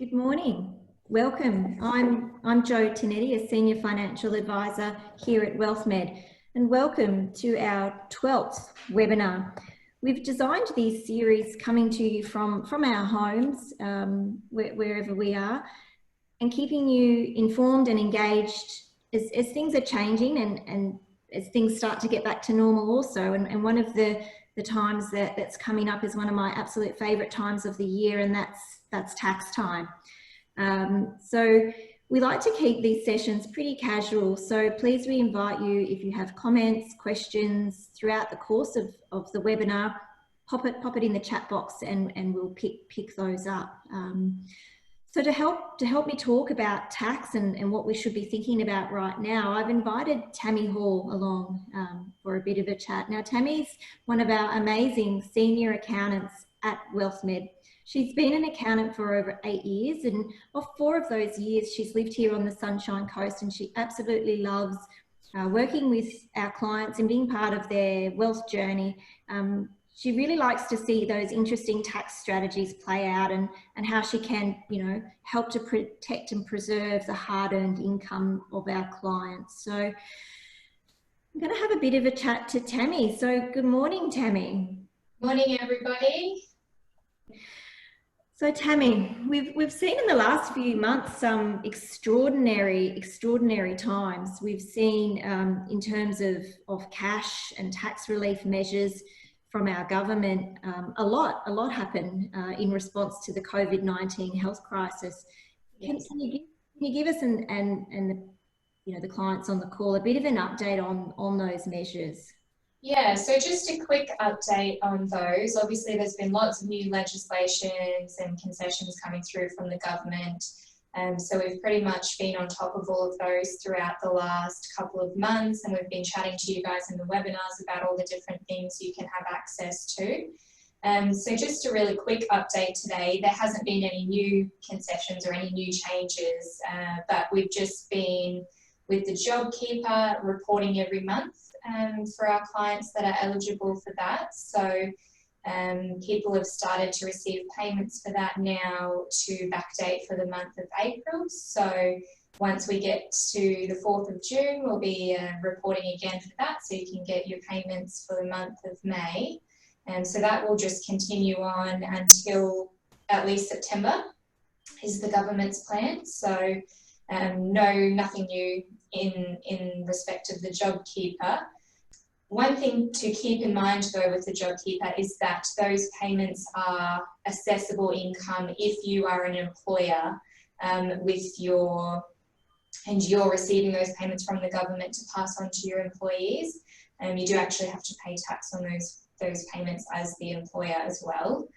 Good morning. Welcome. I'm Jo Tinetti, a Senior Financial Advisor here at Wealthnet, and welcome to our 12th webinar. We've designed these series coming to you from our homes, wherever we are, and keeping you informed and engaged as things are changing and as things start to get back to normal also. And one of the times that's coming up is one of my absolute favourite times of the year, and that's tax time. So we like to keep these sessions pretty casual, so please we invite you, if you have comments, questions throughout the course of the webinar, pop it in the chat box and we'll pick those up. So to help me talk about tax and what we should be thinking about right now, I've invited Tammy Hall along for a bit of a chat. Now, Tammy's one of our amazing senior accountants at Wealthnet. She's been an accountant for over 8 years, and of 4 of those years, she's lived here on the Sunshine Coast, and she absolutely loves working with our clients and being part of their wealth journey. She really likes to see those interesting tax strategies play out and how she can, help to protect and preserve the hard-earned income of our clients. So I'm going to have a bit of a chat to Tammy. So good morning, Tammy. Morning, everybody. So Tammy, we've seen in the last few months some extraordinary times. We've seen in terms of cash and tax relief measures from our government, a lot happen in response to the COVID-19 health crisis. Yes. Can you give us and the clients on the call a bit of an update on those measures? Yeah, so just a quick update on those. Obviously, there's been lots of new legislations and concessions coming through from the government. So we've pretty much been on top of all of those throughout the last couple of months, and we've been chatting to you guys in the webinars about all the different things you can have access to. So just a really quick update today. There hasn't been any new concessions or any new changes, but we've just been with the JobKeeper reporting every month for our clients that are eligible for that. So people have started to receive payments for that now to backdate for the month of April. So once we get to the 4th of June, we'll be reporting again for that, so you can get your payments for the month of May. And so that will just continue on until at least September is the government's plan. So nothing new in respect of the JobKeeper. One thing to keep in mind though with the JobKeeper is that those payments are assessable income if you are an employer and you're receiving those payments from the government to pass on to your employees. You do actually have to pay tax on those payments as the employer as well.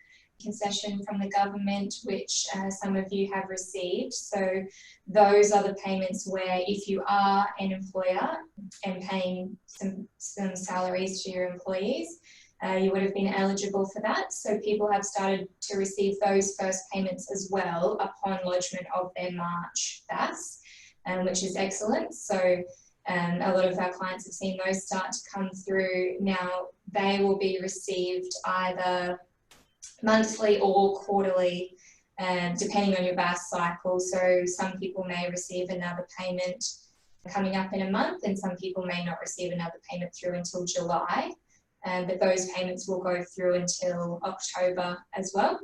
Concession from the government, which some of you have received. So those are the payments where if you are an employer and paying some salaries to your employees, you would have been eligible for that. So people have started to receive those first payments as well upon lodgement of their March FAS, which is excellent. So a lot of our clients have seen those start to come through. Now they will be received either monthly or quarterly, depending on your VAS cycle. So some people may receive another payment coming up in a month, and some people may not receive another payment through until July. But those payments will go through until October as well.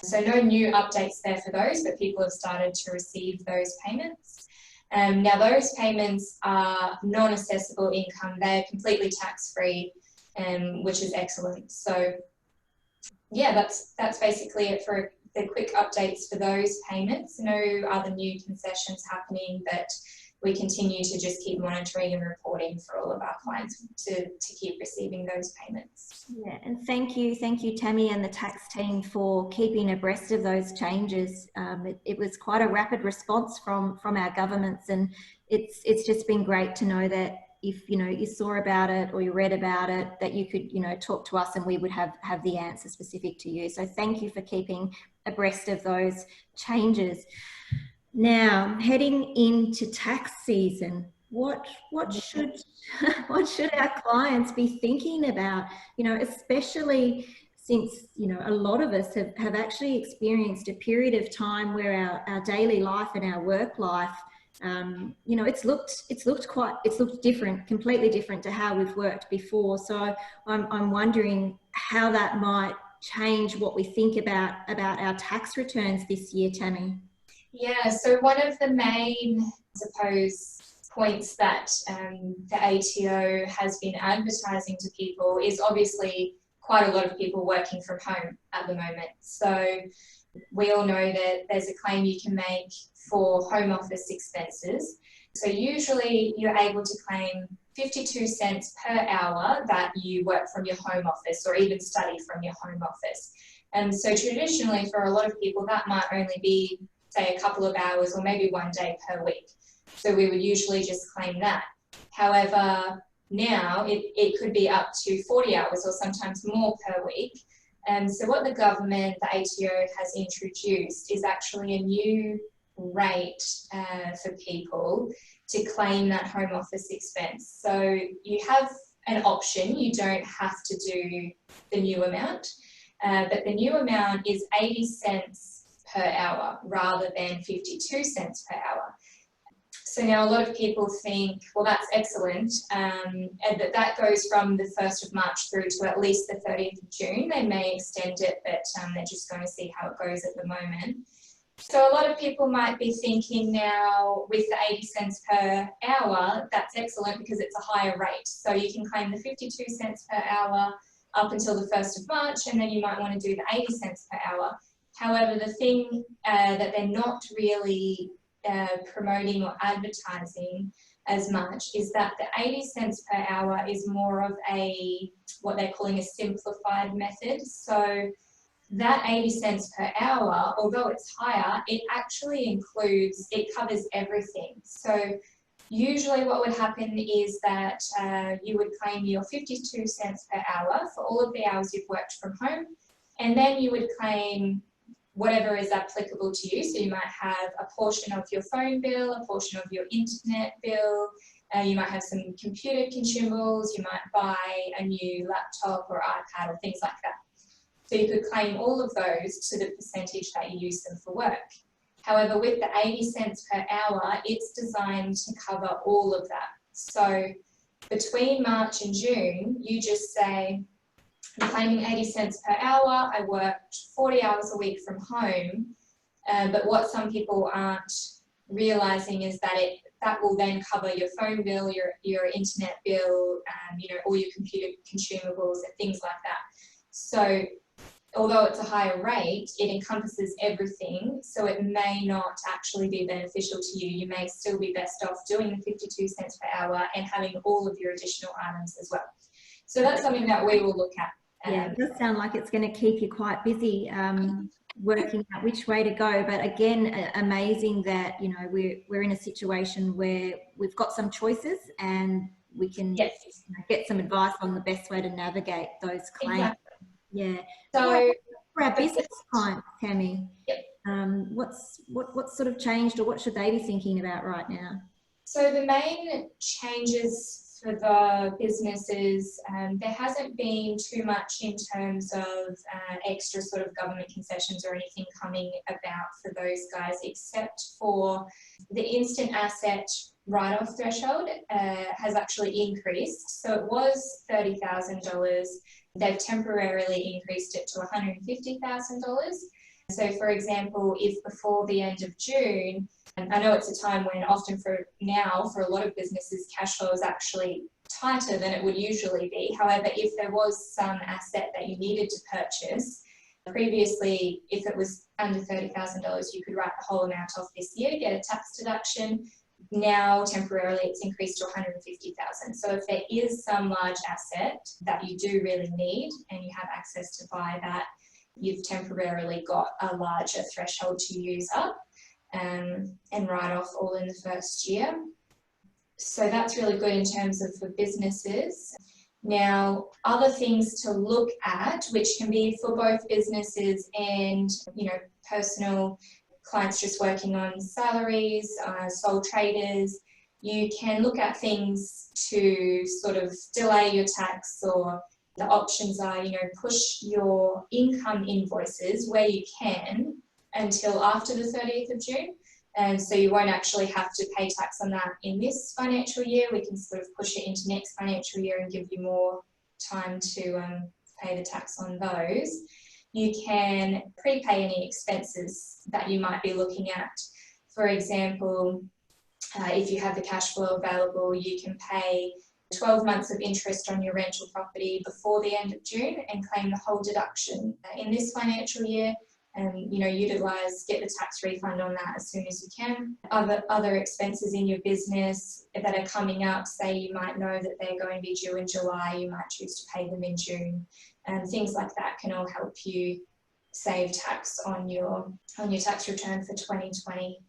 So no new updates there for those, but people have started to receive those payments. Now those payments are non-assessable income. They're completely tax-free, which is excellent. So yeah, that's basically it for the quick updates for those payments. No other new concessions happening, but we continue to just keep monitoring and reporting for all of our clients to keep receiving those payments. Yeah, and thank you Tammy and the tax team for keeping abreast of those changes. It was quite a rapid response from our governments, and it's just been great to know that if you saw about it or you read about it, that you could talk to us and we would have the answer specific to you. So thank you for keeping abreast of those changes. Now, heading into tax season, what should our clients be thinking about? Especially since, you know, a lot of us have actually experienced a period of time where our daily life and our work life, you know, it's looked different, completely different to how we've worked before. So I'm wondering how that might change what we think about our tax returns this year, Tammy. Yeah, so one of the main, I suppose, points that the ATO has been advertising to people is obviously quite a lot of people working from home at the moment. So we all know that there's a claim you can make for home office expenses. So usually you're able to claim 52 cents per hour that you work from your home office or even study from your home office. And so traditionally for a lot of people that might only be, say, a couple of hours or maybe one day per week. So we would usually just claim that. However, now it could be up to 40 hours or sometimes more per week. And so what the government, the ATO, has introduced is actually a new rate for people to claim that home office expense. So you have an option, you don't have to do the new amount, but the new amount is 80 cents per hour rather than 52 cents per hour. So now a lot of people think, well, that's excellent, and that goes from the 1st of March through to at least the 30th of June. They may extend it, but they're just going to see how it goes at the moment. So a lot of people might be thinking now with the 80 cents per hour, that's excellent because it's a higher rate. So you can claim the 52 cents per hour up until the 1st of March, and then you might want to do the 80 cents per hour. However, the thing that they're not really promoting or advertising as much is that the 80 cents per hour is more of what they're calling a simplified method. So that 80 cents per hour, although it's higher, it actually covers everything. So usually what would happen is that you would claim your 52 cents per hour for all of the hours you've worked from home, and then you would claim whatever is applicable to you. So you might have a portion of your phone bill, a portion of your internet bill, you might have some computer consumables, you might buy a new laptop or iPad or things like that. So you could claim all of those to the percentage that you use them for work. However, with the 80 cents per hour, it's designed to cover all of that. So between March and June, you just say, I'm claiming 80 cents per hour, I worked 40 hours a week from home, but what some people aren't realising is that that will then cover your phone bill, your internet bill, you know, all your computer consumables and things like that. So although it's a higher rate, it encompasses everything, so it may not actually be beneficial to you. You may still be best off doing the 52 cents per hour and having all of your additional items as well. So that's something that we will look at. Yeah, it does sound like it's going to keep you quite busy working out which way to go. But again, amazing that, you know, we're in a situation where we've got some choices and we can Yes. you know, get some advice on the best way to navigate those claims. Exactly. Yeah. So for our business clients, Tammy, yep. What's sort of changed, or what should they be thinking about right now? So the main changes for the businesses, there hasn't been too much in terms of extra sort of government concessions or anything coming about for those guys, except for the instant asset write-off threshold has actually increased. So it was $30,000. They've temporarily increased it to $150,000. So for example, if before the end of June, and I know it's a time when often for a lot of businesses, cash flow is actually tighter than it would usually be. However, if there was some asset that you needed to purchase, previously, if it was under $30,000, you could write the whole amount off this year, get a tax deduction. Now, temporarily, it's increased to $150,000. So if there is some large asset that you do really need and you have access to buy that, you've temporarily got a larger threshold to use up and write off all in the first year. So that's really good in terms of for businesses. Now, other things to look at, which can be for both businesses and, you know, personal clients just working on salaries, sole traders, you can look at things to sort of delay your tax or The options are, push your income invoices where you can until after the 30th of June. And so you won't actually have to pay tax on that in this financial year. We can sort of push it into next financial year and give you more time to pay the tax on those. You can prepay any expenses that you might be looking at. For example, if you have the cash flow available, you can pay 12 months of interest on your rental property before the end of June and claim the whole deduction in this financial year. And get the tax refund on that as soon as you can. Other expenses in your business that are coming up, say you might know that they're going to be due in July, you might choose to pay them in June. And things like that can all help you save tax on your tax return for 2020.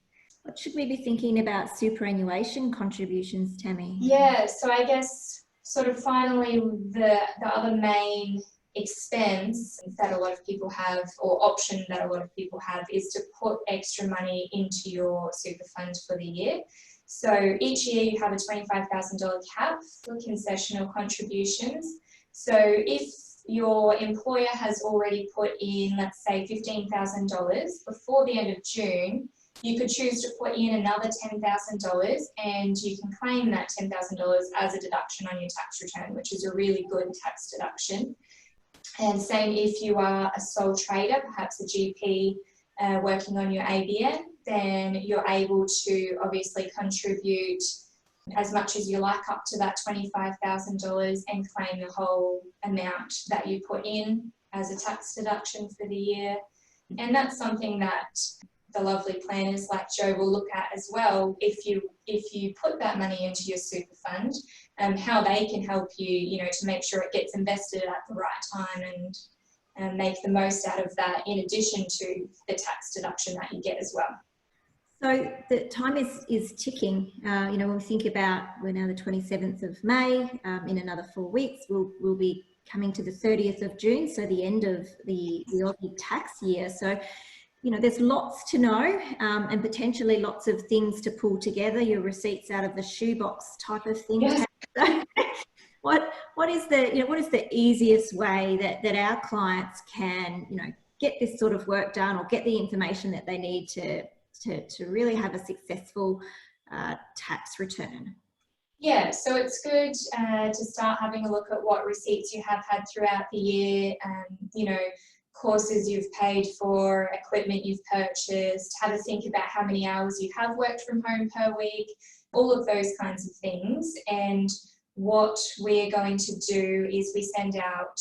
What should we be thinking about superannuation contributions, Tammy? Yeah, so I guess sort of finally the other main expense that a lot of people have, or option that a lot of people have, is to put extra money into your super fund for the year. So each year you have a $25,000 cap for concessional contributions. So if your employer has already put in, let's say, $15,000 before the end of June, you could choose to put in another $10,000 and you can claim that $10,000 as a deduction on your tax return, which is a really good tax deduction. And same if you are a sole trader, perhaps a GP working on your ABN, then you're able to obviously contribute as much as you like up to that $25,000 and claim the whole amount that you put in as a tax deduction for the year. And that's something that the lovely planners like Jo will look at as well. If you put that money into your super fund, how they can help you, to make sure it gets invested at the right time and make the most out of that, in addition to the tax deduction that you get as well. So the time is ticking. When we think about, we're now the 27th of May, in another 4 weeks, we'll be coming to the 30th of June, so the end of the Aussie tax year. So there's lots to know, and potentially lots of things to pull together, your receipts out of the shoebox type of thing. Yes. What is the easiest way that our clients can, get this sort of work done, or get the information that they need to really have a successful tax return? Yeah, so it's good to start having a look at what receipts you have had throughout the year, courses you've paid for, equipment you've purchased, have a think about how many hours you have worked from home per week, all of those kinds of things. And what we're going to do is we send out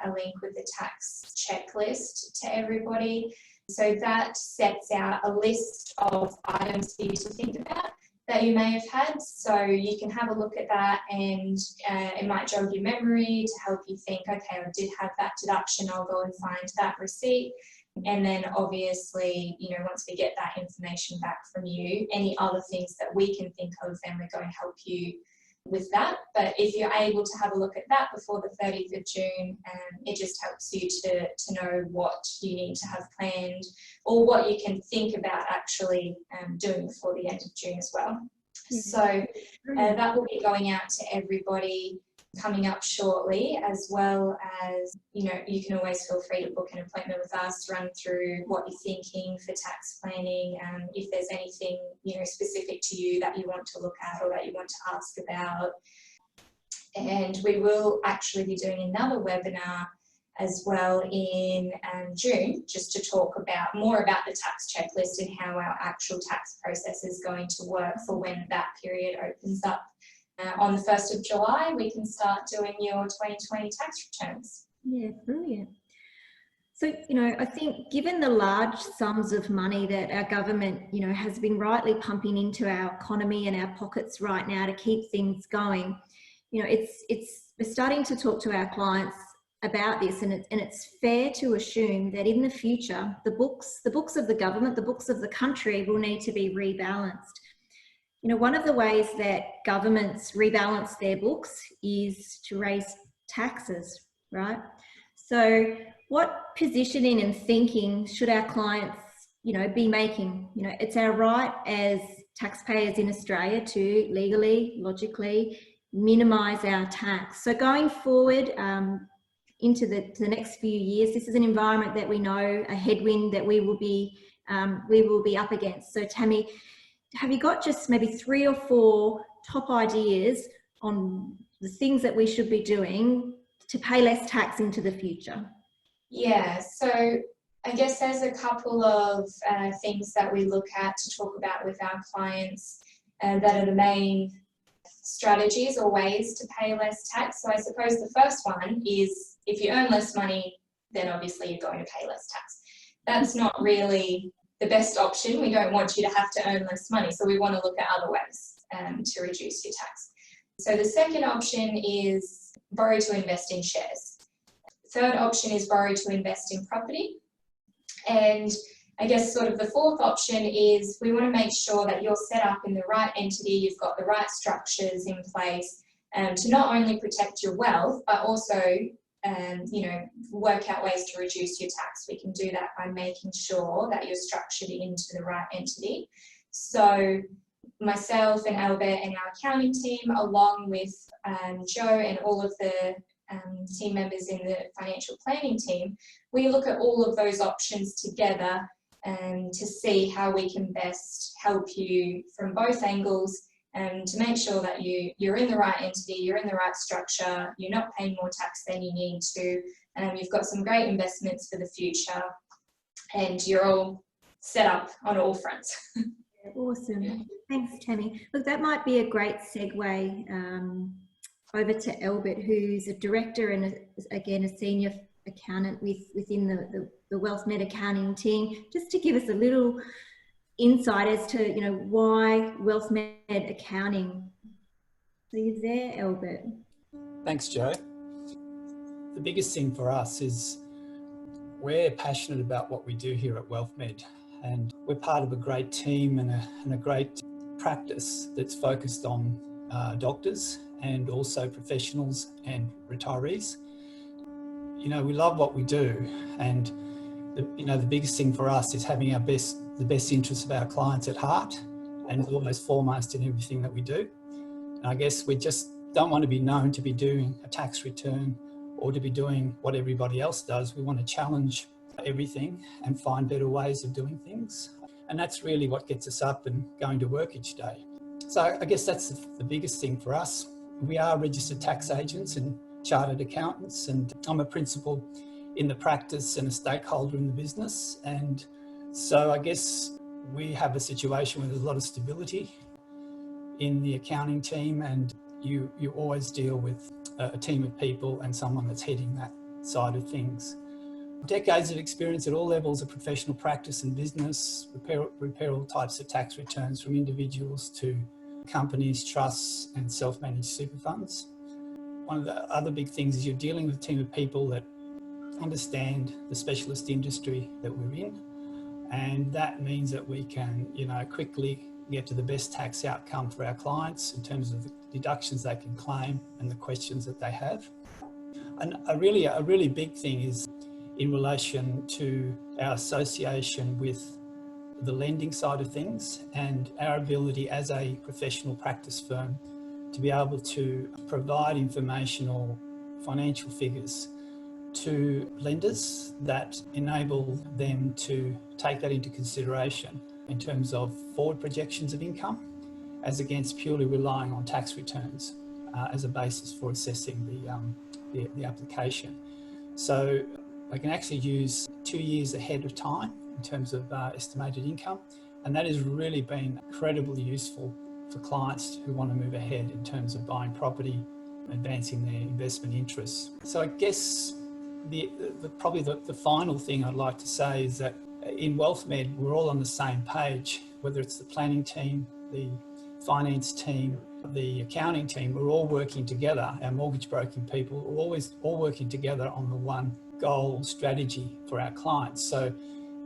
a link with the tax checklist to everybody. So that sets out a list of items for you to think about that you may have had. So you can have a look at that, and it might jog your memory to help you think, okay, I did have that deduction, I'll go and find that receipt. And then obviously, once we get that information back from you, any other things that we can think of, then we're going to help you with that. But if you're able to have a look at that before the 30th of June, it just helps you to know what you need to have planned, or what you can think about actually doing before the end of June as well. Mm-hmm. So that will be going out to everybody coming up shortly, as well as, you can always feel free to book an appointment with us, run through what you're thinking for tax planning, if there's anything, specific to you that you want to look at or that you want to ask about. And we will actually be doing another webinar as well in June, just to talk more about the tax checklist and how our actual tax process is going to work for when that period opens up. On the 1st of July, we can start doing your 2020 tax returns. Yeah, brilliant. So, I think given the large sums of money that our government, has been rightly pumping into our economy and our pockets right now to keep things going, we're starting to talk to our clients about this, and it's fair to assume that in the future, the books of the government, the books of the country will need to be rebalanced. One of the ways that governments rebalance their books is to raise taxes, right? So what positioning and thinking should our clients, be making? It's our right as taxpayers in Australia to legally, logically minimise our tax. So going forward, into the next few years. This is an environment that we know, a headwind that we will be up against. So Tammy, have you got just maybe 3 or 4 top ideas on the things that we should be doing to pay less tax into the future? Yeah, so I guess there's a couple of things that we look at to talk about with our clients that are the main strategies or ways to pay less tax. So I suppose the first one is, if you earn less money, then obviously you're going to pay less tax. That's not really the best option. We don't want you to have to earn less money, so we want to look at other ways to reduce your tax. So the second option is borrow to invest in shares. Third option is borrow to invest in property. And I guess sort of the fourth option is we want to make sure that you're set up in the right entity, you've got the right structures in place to not only protect your wealth, but also work out ways to reduce your tax. We can do that by making sure that you're structured into the right entity. So myself and Albert and our accounting team, along with Joe and all of the team members in the financial planning team, we look at all of those options together to see how we can best help you from both angles to make sure that you're in the right entity, you're in the right structure, you're not paying more tax than you need to, you've got some great investments for the future, and you're all set up on all fronts. Awesome. Thanks, Tammy. Look, that might be a great segue over to Albert, who's a director and again a senior accountant within the Wealthnet accounting team, just to give us a little insight as to why Wealthnet accounting. So you're there, Albert. Thanks, Joe. The biggest thing for us is we're passionate about what we do here at Wealthnet, and we're part of a great team and a great practice that's focused on doctors and also professionals and retirees. We love what we do, and the biggest thing for us is having the best interests of our clients at heart, and it's almost foremost in everything that we do. And I guess we just don't want to be known to be doing a tax return or to be doing what everybody else does. We want to challenge everything and find better ways of doing things. And that's really what gets us up and going to work each day. So I guess that's the biggest thing for us. We are registered tax agents and chartered accountants, and I'm a principal in the practice and a stakeholder in the business. And so I guess we have a situation where there's a lot of stability in the accounting team, and you always deal with a team of people and someone that's heading that side of things. Decades of experience at all levels of professional practice and business, prepare all types of tax returns, from individuals to companies, trusts and self-managed super funds. One of the other big things is you're dealing with a team of people that understand the specialist industry that we're in, and that means that we can quickly get to the best tax outcome for our clients in terms of the deductions they can claim and the questions that they have. And a really big thing is in relation to our association with the lending side of things and our ability as a professional practice firm to be able to provide informational financial figures to lenders that enable them to take that into consideration in terms of forward projections of income as against purely relying on tax returns as a basis for assessing the application. So I can actually use 2 years ahead of time in terms of estimated income, and that has really been incredibly useful for clients who want to move ahead in terms of buying property, advancing their investment interests. So I guess probably the final thing I'd like to say is that in Wealthmed, we're all on the same page, whether it's the planning team, the finance team, the accounting team, we're all working together. Our mortgage broking people are always all working together on the one goal strategy for our clients. So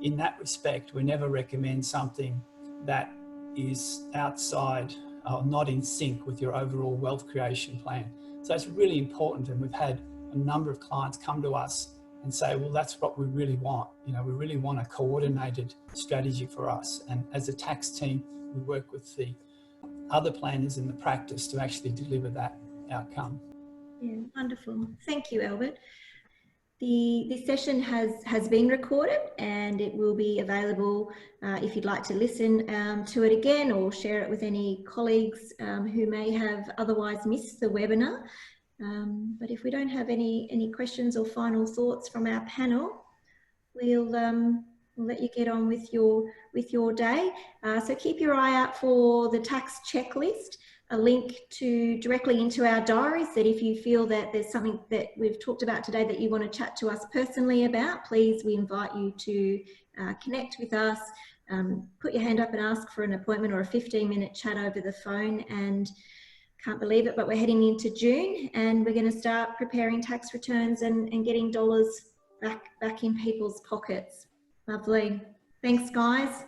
in that respect, we never recommend something that is outside or not in sync with your overall wealth creation plan. So it's really important, and we've had a number of clients come to us and say, well, that's what we really want. We really want a coordinated strategy for us. And as a tax team, we work with the other planners in the practice to actually deliver that outcome. Yeah, wonderful. Thank you, Albert. This session has been recorded and it will be available if you'd like to listen to it again or share it with any colleagues who may have otherwise missed the webinar. But if we don't have any questions or final thoughts from our panel, we'll let you get on with your day. So keep your eye out for the tax checklist, a link directly into our diaries, that if you feel that there's something that we've talked about today that you want to chat to us personally about, please, we invite you to connect with us, put your hand up and ask for an appointment or a 15-minute chat over the phone. And can't believe it, but we're heading into June and we're going to start preparing tax returns and getting dollars back in people's pockets. Lovely. Thanks, guys.